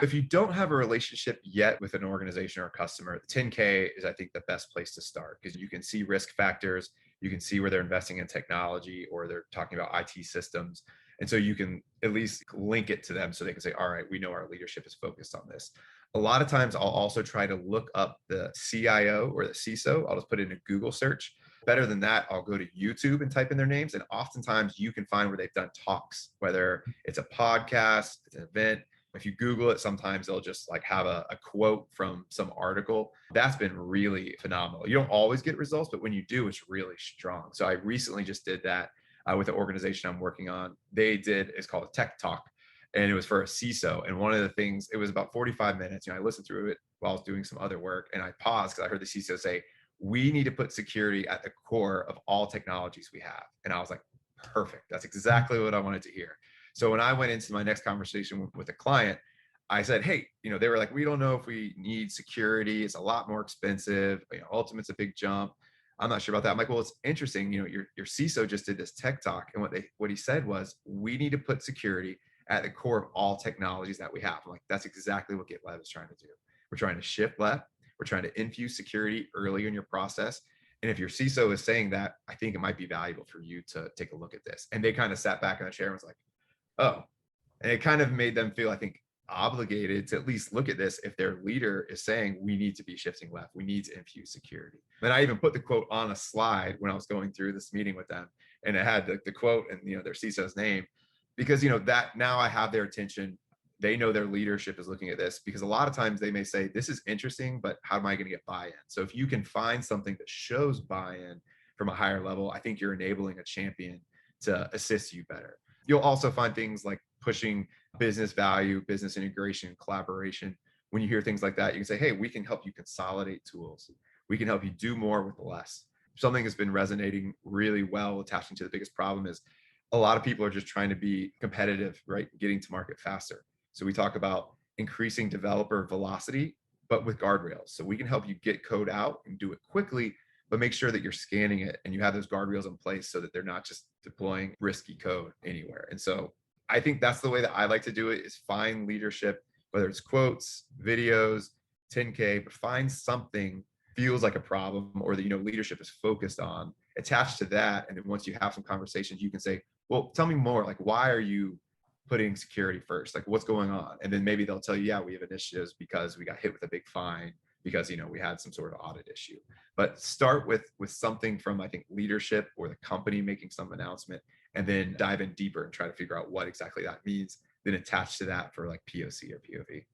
If you don't have a relationship yet with an organization or a customer, 10K is, I think, the best place to start because you can see risk factors. You can see where they're investing in technology or they're talking about IT systems. And so you can at least link it to them so they can say, all right, we know our leadership is focused on this. A lot of times I'll also try to look up the CIO or the CISO. I'll just put it in a Google search. Better than that, I'll go to YouTube and type in their names. And oftentimes you can find where they've done talks, whether it's a podcast, it's an event. If you Google it, sometimes they'll just like have a quote from some article. That's been really phenomenal. You don't always get results, but when you do, it's really strong. So I recently just did that with the organization I'm working on. It's called a tech talk, and it was for a CISO. And one of the things, it was about 45 minutes. I listened through it while I was doing some other work, and I paused because I heard the CISO say, we need to put security at the core of all technologies we have. And I was like, perfect. That's exactly what I wanted to hear. So when I went into my next conversation with a client, I said, hey, they were like, we don't know if we need security. It's a lot more expensive. Ultimate's a big jump. I'm not sure about that. I'm like, well, it's interesting. Your CISO just did this tech talk. And what he said was, we need to put security at the core of all technologies that we have. I'm like, that's exactly what GitLab is trying to do. We're trying to shift left. We're trying to infuse security early in your process. And if your CISO is saying that, I think it might be valuable for you to take a look at this. And they kind of sat back in the chair and was like, oh, and it kind of made them feel, I think, obligated to at least look at this if their leader is saying we need to be shifting left, we need to infuse security. And I even put the quote on a slide when I was going through this meeting with them, and it had the quote and their CISO's name, because that now I have their attention. They know their leadership is looking at this, because a lot of times they may say, this is interesting, but how am I going to get buy-in? So if you can find something that shows buy-in from a higher level, I think you're enabling a champion to assist you better. You'll also find things like pushing business value, business integration, collaboration. When you hear things like that, you can say, hey, we can help you consolidate tools. We can help you do more with less. Something that's been resonating really well, attaching to the biggest problem, is a lot of people are just trying to be competitive, right? Getting to market faster. So we talk about increasing developer velocity, but with guardrails. So we can help you get code out and do it quickly, but make sure that you're scanning it and you have those guardrails in place so that they're not just deploying risky code anywhere. And so I think that's the way that I like to do it, is find leadership, whether it's quotes, videos, 10K, but find something feels like a problem or that, leadership is focused on, attached to that. And then once you have some conversations, you can say, well, tell me more. Like, why are you putting security first? Like, what's going on? And then maybe they'll tell you, yeah, we have initiatives because we got hit with a big fine, because we had some sort of audit issue. But start with something from, I think, leadership or the company making some announcement, and then dive in deeper and try to figure out what exactly that means, then attach to that for like POC or POV.